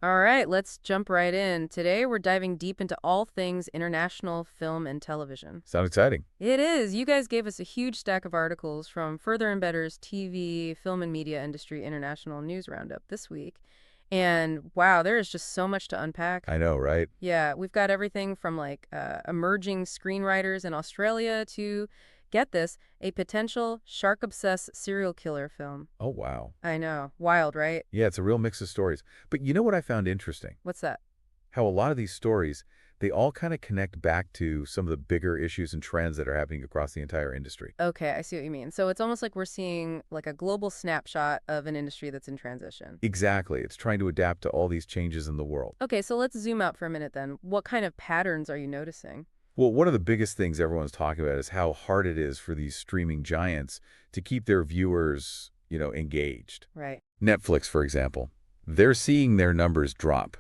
All right, let's jump right in. Today, we're diving deep into all things international film and television. Sounds exciting. It is. You guys gave us a huge stack of articles from Further and Better's TV, Film and Media Industry International News Roundup this week. And wow, there is just so much to unpack. I know, right? Yeah, we've got everything from emerging screenwriters in Australia to, get this, a potential shark-obsessed serial killer film. Oh, wow. I know. Wild, right? Yeah, it's a real mix of stories. But you know what I found interesting? What's that? How a lot of these stories, they all kind of connect back to some of the bigger issues and trends that are happening across the entire industry. Okay, I see what you mean. So it's almost like we're seeing like a global snapshot of an industry that's in transition. Exactly. It's trying to adapt to all these changes in the world. Okay, so let's zoom out for a minute then. What kind of patterns are you noticing? Well, one of the biggest things everyone's talking about is how hard it is for these streaming giants to keep their viewers, engaged. Right. Netflix, for example, they're seeing their numbers drop,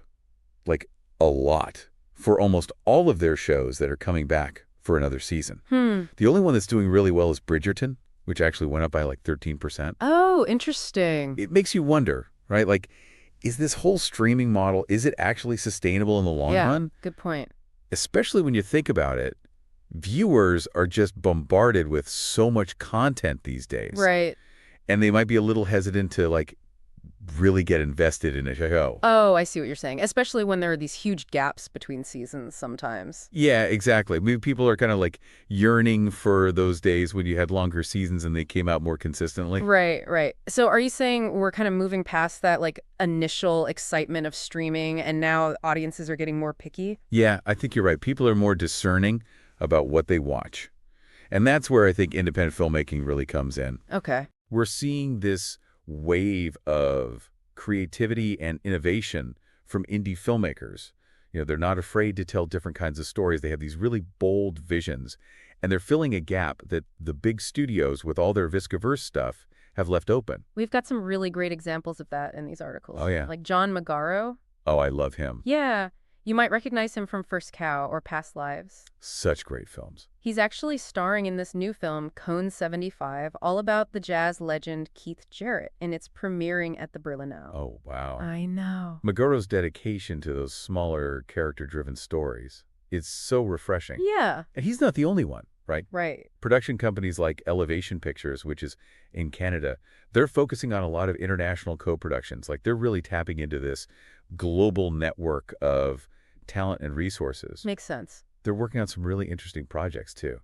like a lot, for almost all of their shows that are coming back for another season. The only one that's doing really well is Bridgerton, which actually went up by like 13%. Oh, interesting. It makes you wonder, right? Like, is this whole streaming model, is it actually sustainable in the long Yeah, run? good point. Especially when you think about it, viewers are just bombarded with so much content these days. Right. And they might be a little hesitant to, really get invested in a show. Oh, I see what you're saying. Especially when there are these huge gaps between seasons sometimes. Yeah, exactly. Maybe people are kind of yearning for those days when you had longer seasons and they came out more consistently. Right, right. So are you saying we're kind of moving past that initial excitement of streaming and now audiences are getting more picky? Yeah, I think you're right. People are more discerning about what they watch. And that's where I think independent filmmaking really comes in. Okay. We're seeing this wave of creativity and innovation from indie filmmakers. They're not afraid to tell different kinds of stories. They have these really bold visions, and they're filling a gap that the big studios with all their Viscaverse stuff have left open. We've got some really great examples of that in these articles. Oh, yeah. Like John Magaro. Oh, I love him. Yeah. You might recognize him from First Cow or Past Lives. Such great films. He's actually starring in this new film, Cone 75, all about the jazz legend Keith Jarrett, and it's premiering at the Berlinale. Oh, wow. I know. Maguro's dedication to those smaller, character-driven stories is so refreshing. Yeah. And he's not the only one, right? Right. Production companies like Elevation Pictures, which is in Canada, they're focusing on a lot of international co-productions. They're really tapping into this global network of talent and resources. Makes sense. They're working on some really interesting projects, too,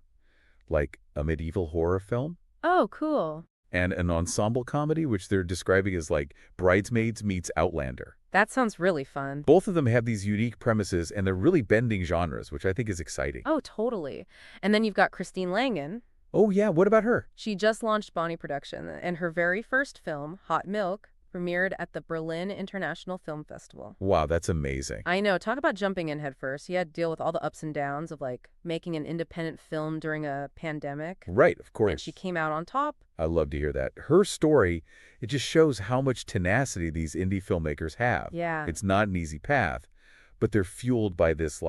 like a medieval horror film Oh, cool. and an ensemble comedy, which they're describing as Bridesmaids meets Outlander. That sounds really fun. Both of them have these unique premises, and they're really bending genres, which I think is exciting. Oh, totally. And then you've got Christine Langan. Oh, yeah. What about her? She just launched Bonnie Production, and her very first film, Hot Milk, premiered at the Berlin International Film Festival. Wow, that's amazing. I know. Talk about jumping in head first. He had to deal with all the ups and downs of making an independent film during a pandemic. Right, of course. And she came out on top. I love to hear that. Her story, it just shows how much tenacity these indie filmmakers have. Yeah. It's not an easy path, but they're fueled by this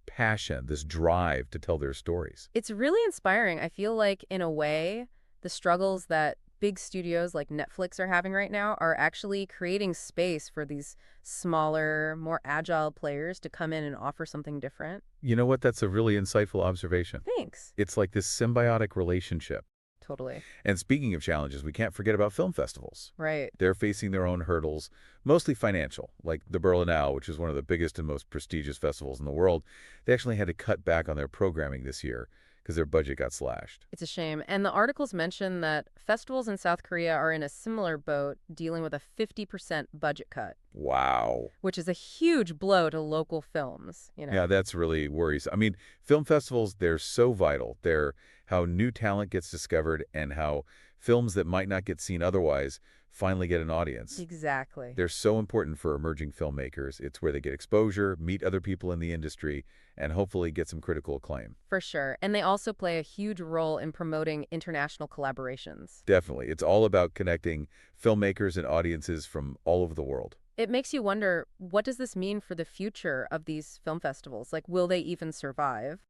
passion, this drive to tell their stories. It's really inspiring. I feel like, in a way, the struggles that big studios like Netflix are having right now are actually creating space for these smaller, more agile players to come in and offer something different. You know what? That's a really insightful observation. Thanks. It's like this symbiotic relationship. Totally. And speaking of challenges, we can't forget about film festivals. Right. They're facing their own hurdles, mostly financial, like the Berlinale, which is one of the biggest and most prestigious festivals in the world. They actually had to cut back on their programming this year because their budget got slashed. It's a shame. And the articles mention that festivals in South Korea are in a similar boat, dealing with a 50% budget cut. Wow. Which is a huge blow to local films, Yeah, that's really worrisome. I mean, film festivals, they're so vital. They're how new talent gets discovered and how films that might not get seen otherwise finally get an audience. Exactly. They're so important for emerging filmmakers. It's where they get exposure, meet other people in the industry, and hopefully get some critical acclaim. For sure. And they also play a huge role in promoting international collaborations. Definitely. It's all about connecting filmmakers and audiences from all over the world. It makes you wonder, what does this mean for the future of these film festivals? Will they even survive?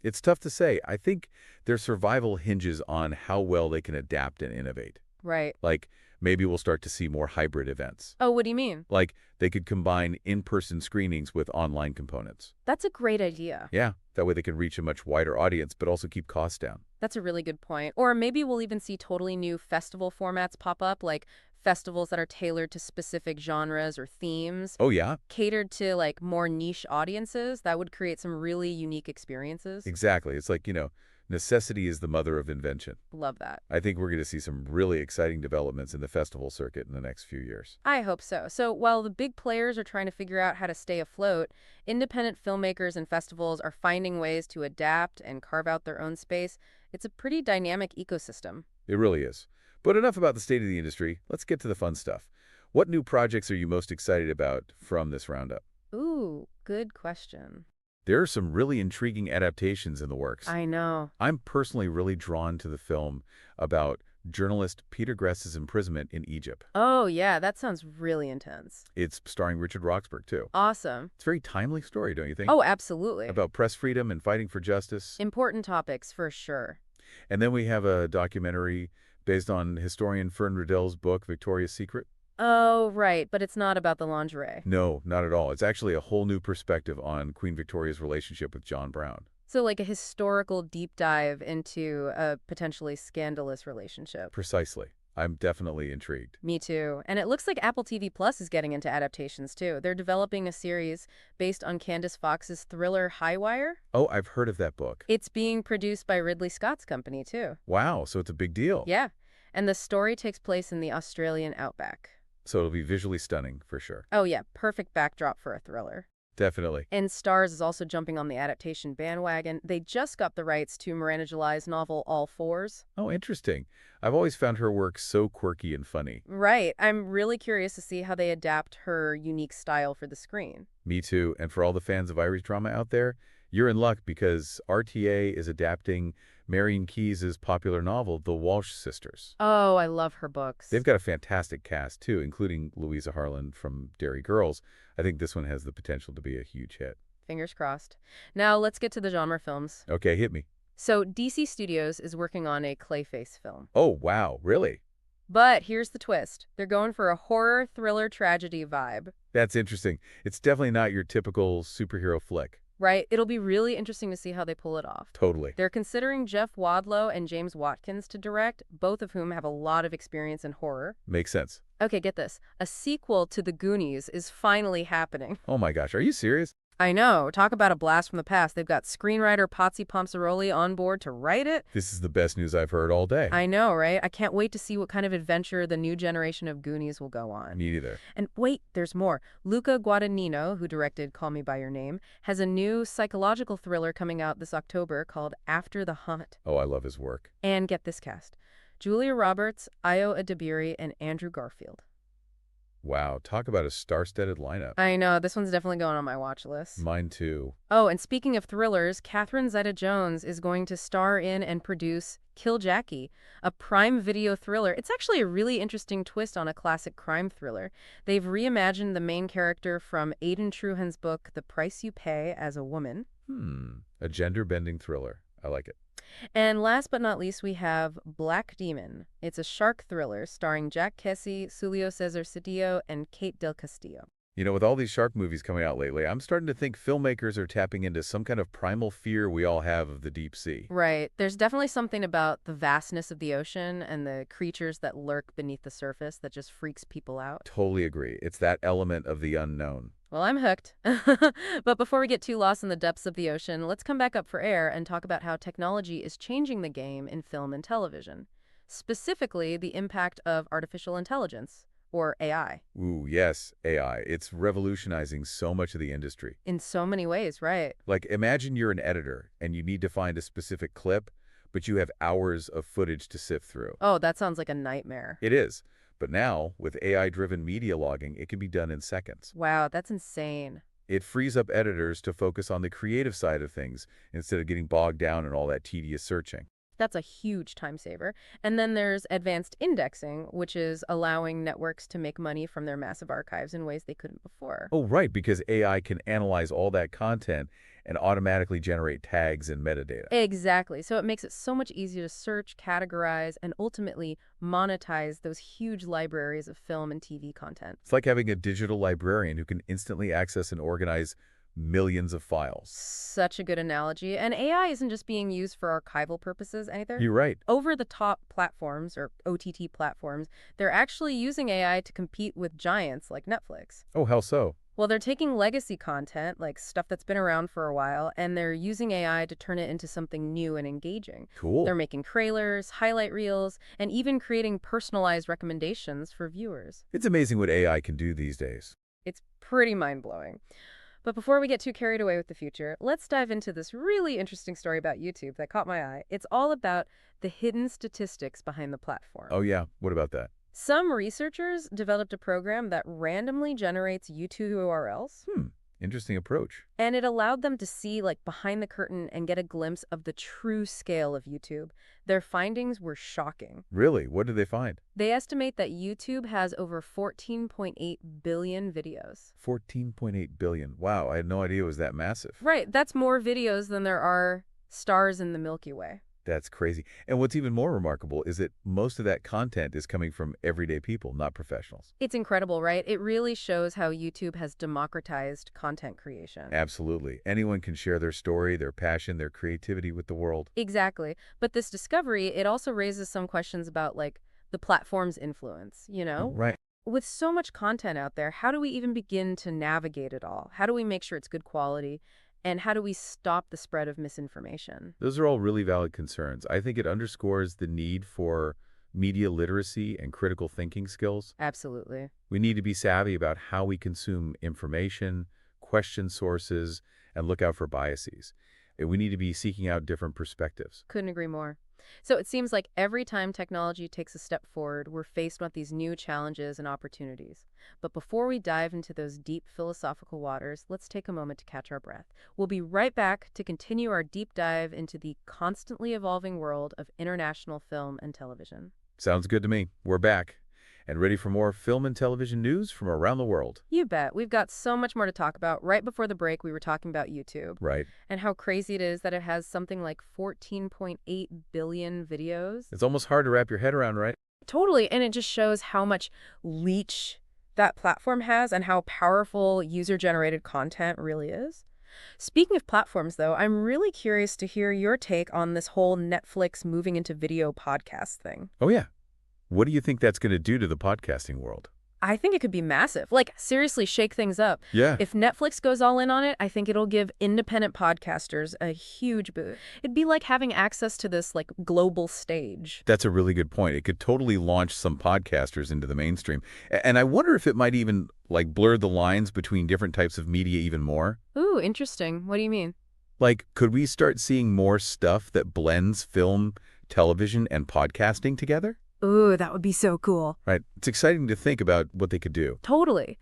It's tough to say. I think their survival hinges on how well they can adapt and innovate. Right. Like, maybe we'll start to see more hybrid events. Oh, what do you mean? Like, they could combine in-person screenings with online components. That's a great idea. Yeah, that way they can reach a much wider audience, but also keep costs down. That's a really good point. Or maybe we'll even see totally new festival formats pop up, like festivals that are tailored to specific genres or themes, Oh, yeah? catered to like more niche audiences. That would create some really unique experiences. Exactly. It's like, necessity is the mother of invention. Love that. I think we're going to see some really exciting developments in the festival circuit in the next few years. I hope so. So while the big players are trying to figure out how to stay afloat, independent filmmakers and festivals are finding ways to adapt and carve out their own space. It's a pretty dynamic ecosystem. It really is. But enough about the state of the industry. Let's get to the fun stuff. What new projects are you most excited about from this roundup? Ooh, good question. There are some really intriguing adaptations in the works. I know. I'm personally really drawn to the film about journalist Peter Greste's imprisonment in Egypt. Oh, yeah, that sounds really intense. It's starring Richard Roxburgh, too. Awesome. It's a very timely story, don't you think? Oh, absolutely. About press freedom and fighting for justice. Important topics for sure. And then we have a documentary based on historian Fern Riddell's book, Victoria's Secret. Oh, right, but it's not about the lingerie. No, not at all. It's actually a whole new perspective on Queen Victoria's relationship with John Brown. So like a historical deep dive into a potentially scandalous relationship. Precisely. I'm definitely intrigued. Me too. And it looks like Apple TV Plus is getting into adaptations too. They're developing a series based on Candace Fox's thriller High Wire. Oh, I've heard of that book. It's being produced by Ridley Scott's company too. Wow, so it's a big deal. Yeah. And the story takes place in the Australian outback. So it'll be visually stunning, for sure. Oh yeah, perfect backdrop for a thriller. Definitely. And Starz is also jumping on the adaptation bandwagon. They just got the rights to Miranda July's novel All Fours. Oh, interesting. I've always found her work so quirky and funny. Right. I'm really curious to see how they adapt her unique style for the screen. Me too. And for all the fans of Irish drama out there, you're in luck because RTA is adapting Marion Keyes' popular novel, The Walsh Sisters. Oh, I love her books. They've got a fantastic cast, too, including Louisa Harlan from Derry Girls. I think this one has the potential to be a huge hit. Fingers crossed. Now, let's get to the genre films. Okay, hit me. So, DC Studios is working on a Clayface film. Oh, wow, really? But here's the twist. They're going for a horror, thriller, tragedy vibe. That's interesting. It's definitely not your typical superhero flick. Right? It'll be really interesting to see how they pull it off. Totally. They're considering Jeff Wadlow and James Watkins to direct, both of whom have a lot of experience in horror. Makes sense. Okay, get this. A sequel to The Goonies is finally happening. Oh my gosh, are you serious? I know. Talk about a blast from the past. They've got screenwriter Potsy Pomsaroli on board to write it. This is the best news I've heard all day. I know, right? I can't wait to see what kind of adventure the new generation of Goonies will go on. Me neither. And wait, there's more. Luca Guadagnino, who directed Call Me By Your Name, has a new psychological thriller coming out this October called After the Hunt. Oh, I love his work. And get this cast. Julia Roberts, Io Adebiri, and Andrew Garfield. Wow, talk about a star-studded lineup. I know, this one's definitely going on my watch list. Mine too. Oh, and speaking of thrillers, Catherine Zeta-Jones is going to star in and produce Kill Jackie, a Prime Video thriller. It's actually a really interesting twist on a classic crime thriller. They've reimagined the main character from Aidan Truhan's book, The Price You Pay, as a woman. A gender-bending thriller. I like it. And last but not least, we have Black Demon. It's a shark thriller starring Jack Kesey, Julio Cesar Cedillo, and Kate Del Castillo. You know, with all these shark movies coming out lately, I'm starting to think filmmakers are tapping into some kind of primal fear we all have of the deep sea. Right. There's definitely something about the vastness of the ocean and the creatures that lurk beneath the surface that just freaks people out. Totally agree. It's that element of the unknown. Well, I'm hooked. But before we get too lost in the depths of the ocean, let's come back up for air and talk about how technology is changing the game in film and television. Specifically, the impact of artificial intelligence, or AI. Ooh, yes, AI. It's revolutionizing so much of the industry. In so many ways, right? Like, imagine you're an editor and you need to find a specific clip, but you have hours of footage to sift through. Oh, that sounds like a nightmare. It is. But now, with AI-driven media logging, it can be done in seconds. Wow, that's insane. It frees up editors to focus on the creative side of things instead of getting bogged down in all that tedious searching. That's a huge time saver. And then there's advanced indexing, which is allowing networks to make money from their massive archives in ways they couldn't before. Oh, right, because AI can analyze all that content and automatically generate tags and metadata. Exactly. So it makes it so much easier to search, categorize, and ultimately monetize those huge libraries of film and TV content. It's like having a digital librarian who can instantly access and organize millions of files. Such a good analogy. And AI isn't just being used for archival purposes either. You're right. Over-the-top platforms, or OTT platforms, they're actually using AI to compete with giants like Netflix. Oh, how so? Well, they're taking legacy content, like stuff that's been around for a while, and they're using AI to turn it into something new and engaging. Cool. They're making trailers, highlight reels, and even creating personalized recommendations for viewers. It's amazing what AI can do these days. It's pretty mind-blowing. But before we get too carried away with the future, let's dive into this really interesting story about YouTube that caught my eye. It's all about the hidden statistics behind the platform. Oh, yeah. What about that? Some researchers developed a program that randomly generates YouTube URLs. Interesting approach. And it allowed them to see behind the curtain and get a glimpse of the true scale of YouTube. Their findings were shocking. Really? What did they find? They estimate that YouTube has over 14.8 billion videos. 14.8 billion. Wow, I had no idea it was that massive. Right, that's more videos than there are stars in the Milky Way. That's crazy. And what's even more remarkable is that most of that content is coming from everyday people, not professionals. It's incredible, right? It really shows how YouTube has democratized content creation. Absolutely. Anyone can share their story, their passion, their creativity with the world. Exactly. But this discovery, it also raises some questions about, the platform's influence, you know? Right. With so much content out there, how do we even begin to navigate it all? How do we make sure it's good quality? And how do we stop the spread of misinformation? Those are all really valid concerns. I think it underscores the need for media literacy and critical thinking skills. Absolutely. We need to be savvy about how we consume information, question sources, and look out for biases. And we need to be seeking out different perspectives. Couldn't agree more. So it seems like every time technology takes a step forward, we're faced with these new challenges and opportunities. But before we dive into those deep philosophical waters, let's take a moment to catch our breath. We'll be right back to continue our deep dive into the constantly evolving world of international film and television. Sounds good to me. We're back and ready for more film and television news from around the world. You bet. We've got so much more to talk about. Right before the break, we were talking about YouTube. Right. And how crazy it is that it has something like 14.8 billion videos. It's almost hard to wrap your head around, right? Totally. And it just shows how much reach that platform has and how powerful user-generated content really is. Speaking of platforms, though, I'm really curious to hear your take on this whole Netflix moving into video podcast thing. Oh, yeah. What do you think that's going to do to the podcasting world? I think it could be massive. Seriously, shake things up. Yeah. If Netflix goes all in on it, I think it'll give independent podcasters a huge boost. It'd be like having access to this, global stage. That's a really good point. It could totally launch some podcasters into the mainstream. And I wonder if it might even, blur the lines between different types of media even more. Ooh, interesting. What do you mean? Could we start seeing more stuff that blends film, television, and podcasting together? Ooh, that would be so cool. Right. It's exciting to think about what they could do. Totally.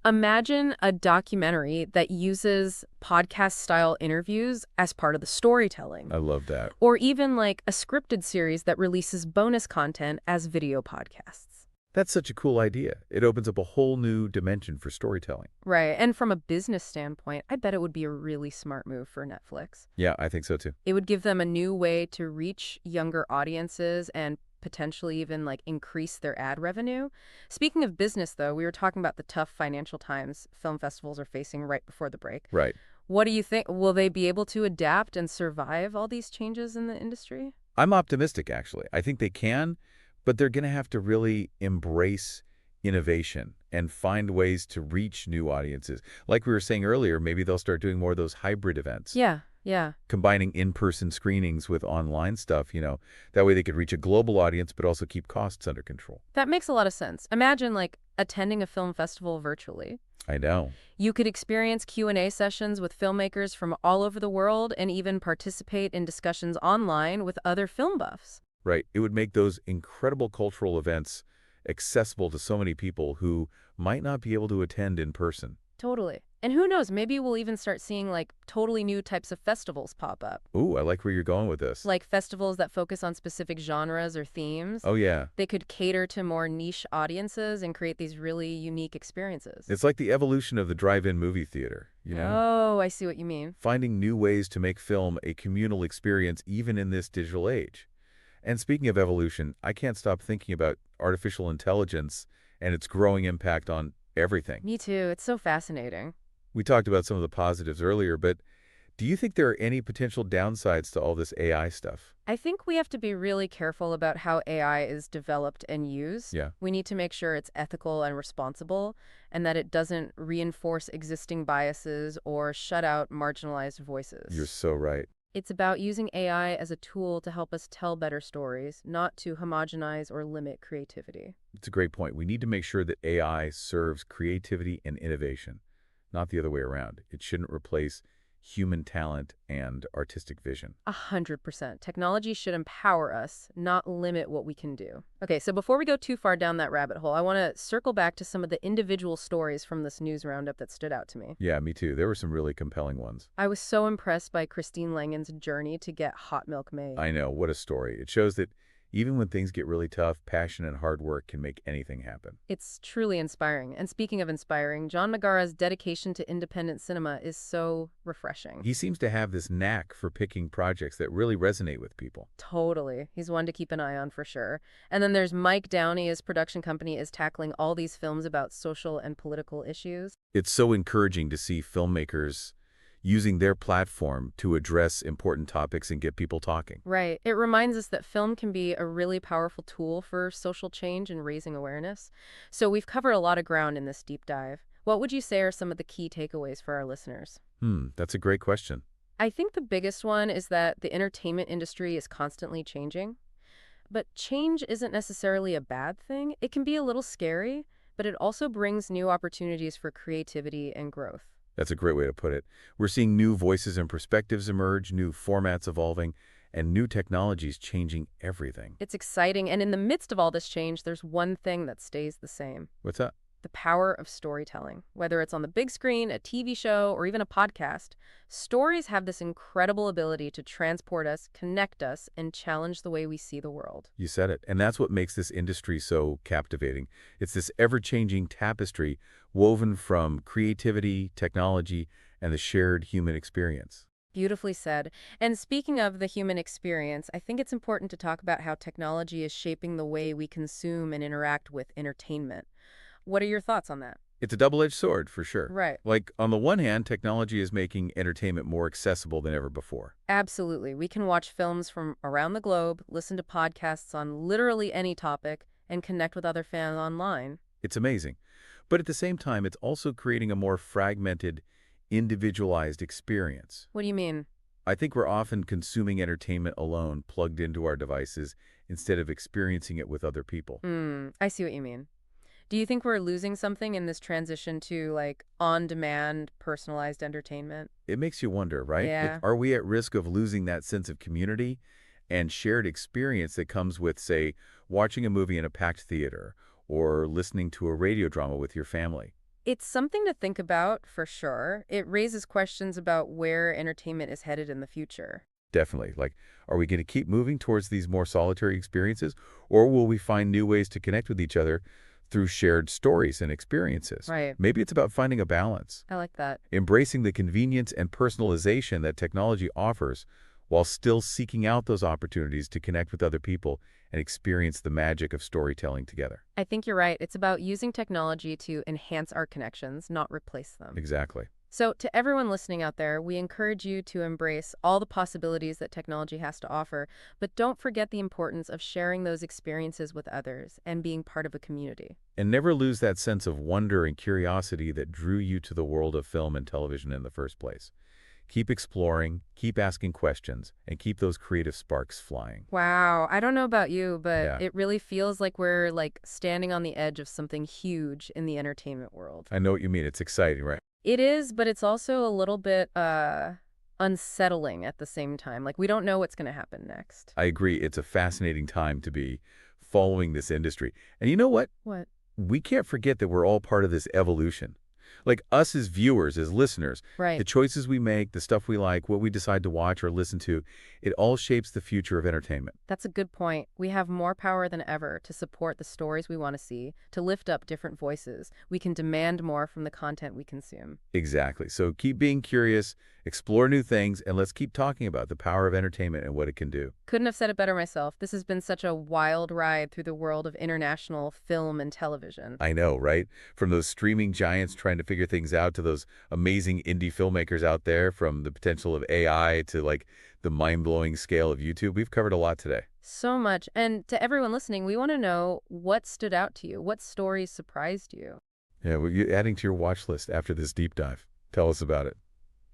Imagine a documentary that uses podcast-style interviews as part of the storytelling. I love that. Or even a scripted series that releases bonus content as video podcasts. That's such a cool idea. It opens up a whole new dimension for storytelling. Right. And from a business standpoint, I bet it would be a really smart move for Netflix. Yeah, I think so too. It would give them a new way to reach younger audiences and potentially even increase their ad revenue. Speaking of business, though, we were talking about the tough financial times film festivals are facing right before the break. Right. What do you think? Will they be able to adapt and survive all these changes in the industry? I'm optimistic, actually. I think they can, but they're going to have to really embrace innovation and find ways to reach new audiences. Like we were saying earlier, maybe they'll start doing more of those hybrid events. Yeah. Combining in-person screenings with online stuff, That way they could reach a global audience, but also keep costs under control. That makes a lot of sense. Imagine, attending a film festival virtually. I know. You could experience Q&A sessions with filmmakers from all over the world and even participate in discussions online with other film buffs. Right. It would make those incredible cultural events accessible to so many people who might not be able to attend in person. Totally. And who knows, maybe we'll even start seeing like totally new types of festivals pop up. Ooh, I like where you're going with this. Like festivals that focus on specific genres or themes. Oh, yeah. They could cater to more niche audiences and create these really unique experiences. It's like the evolution of the drive-in movie theater, you know? Oh, I see what you mean. Finding new ways to make film a communal experience even in this digital age. And speaking of evolution, I can't stop thinking about artificial intelligence and its growing impact on everything. Me too. It's so fascinating. We talked about some of the positives earlier, but do you think there are any potential downsides to all this AI stuff? I think we have to be really careful about how AI is developed and used. Yeah, We need to make sure it's ethical and responsible, and that it doesn't reinforce existing biases or shut out marginalized you're voices. so right. It's about using AI as a tool to help us tell better stories, not to homogenize or limit creativity. It's a great point. We need to make sure that AI serves creativity and innovation, not the other way around. It shouldn't replace human talent and artistic vision. 100%. Technology should empower us, not limit what we can do. Okay, so before we go too far down that rabbit hole, I want to circle back to some of the individual stories from this news roundup that stood out to me. Yeah, me too. There were some really compelling ones. I was so impressed by Christine Langen's journey to get hot milk made. I know, what a story. It shows that even when things get really tough, passion and hard work can make anything happen. It's truly inspiring. And speaking of inspiring, John Magara's dedication to independent cinema is so refreshing. He seems to have this knack for picking projects that really resonate with people. Totally. He's one to keep an eye on for sure. And then there's Mike Downey. His production company is tackling all these films about social and political issues. It's so encouraging to see filmmakers using their platform to address important topics and get people talking. Right. It reminds us that film can be a really powerful tool for social change and raising awareness. So we've covered a lot of ground in this deep dive. What would you say are some of the key takeaways for our listeners? That's a great question. I think the biggest one is that the entertainment industry is constantly changing. But change isn't necessarily a bad thing. It can be a little scary, but it also brings new opportunities for creativity and growth. That's a great way to put it. We're seeing new voices and perspectives emerge, new formats evolving, and new technologies changing everything. It's exciting, and in the midst of all this change, there's one thing that stays the same. What's that? The power of storytelling. Whether it's on the big screen, a TV show, or even a podcast, stories have this incredible ability to transport us, connect us, and challenge the way we see the world. You said it. And that's what makes this industry so captivating. It's this ever-changing tapestry woven from creativity, technology, and the shared human experience. Beautifully said. And speaking of the human experience, I think it's important to talk about how technology is shaping the way we consume and interact with entertainment. What are your thoughts on that? It's a double-edged sword, for sure. Right. Like, on the one hand, technology is making entertainment more accessible than ever before. Absolutely. We can watch films from around the globe, listen to podcasts on literally any topic, and connect with other fans online. It's amazing. But at the same time, it's also creating a more fragmented, individualized experience. What do you mean? I think we're often consuming entertainment alone, plugged into our devices, instead of experiencing it with other people. I see what you mean. Do you think we're losing something in this transition to, like, on-demand, personalized entertainment? It makes you wonder, right? Yeah. Are we at risk of losing that sense of community and shared experience that comes with, say, watching a movie in a packed theater or listening to a radio drama with your family? It's something to think about, for sure. It raises questions about where entertainment is headed in the future. Definitely. Like, are we going to keep moving towards these more solitary experiences, or will we find new ways to connect with each other through shared stories and experiences? Right. Maybe it's about finding a balance, I like that. embracing the convenience and personalization that technology offers while still seeking out those opportunities to connect with other people and experience the magic of storytelling together. I think you're right. It's about using technology to enhance our connections, not replace them. Exactly. So to everyone listening out there, we encourage you to embrace all the possibilities that technology has to offer, but don't forget the importance of sharing those experiences with others and being part of a community. And never lose that sense of wonder and curiosity that drew you to the world of film and television in the first place. Keep exploring, keep asking questions, and keep those creative sparks flying. Wow, I don't know about you, but Yeah. it really feels like we're like standing on the edge of something huge in the entertainment world. I know what you mean. It's exciting, right? It is, but it's also a little bit unsettling at the same time. Like, we don't know what's going to happen next. I agree. It's a fascinating time to be following this industry. And you know what? What? We can't forget that we're all part of this evolution. Like us as viewers, as listeners, the Right. choices we make, the stuff we like, what we decide to watch or listen to, it all shapes the future of entertainment. That's a good point. We have more power than ever to support the stories we want to see, to lift up different voices. We can demand more from the content we consume. Exactly. So keep being curious, explore new things, and let's keep talking about the power of entertainment and what it can do. Couldn't have said it better myself. This has been such a wild ride through the world of international film and television. I know, right? From those streaming giants trying to figure things out to those amazing indie filmmakers out there, from the potential of AI to like the mind-blowing scale of YouTube. We've covered a lot today. So much. And to everyone listening, we want to know what stood out to you. What stories surprised you? Yeah, well, you're adding to your watch list after this deep dive. Tell us about it.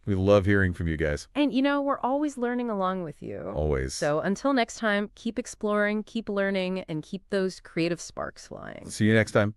We love hearing from you guys. And, we're always learning along with you. Always. So until next time, keep exploring, keep learning, and keep those creative sparks flying. See you next time.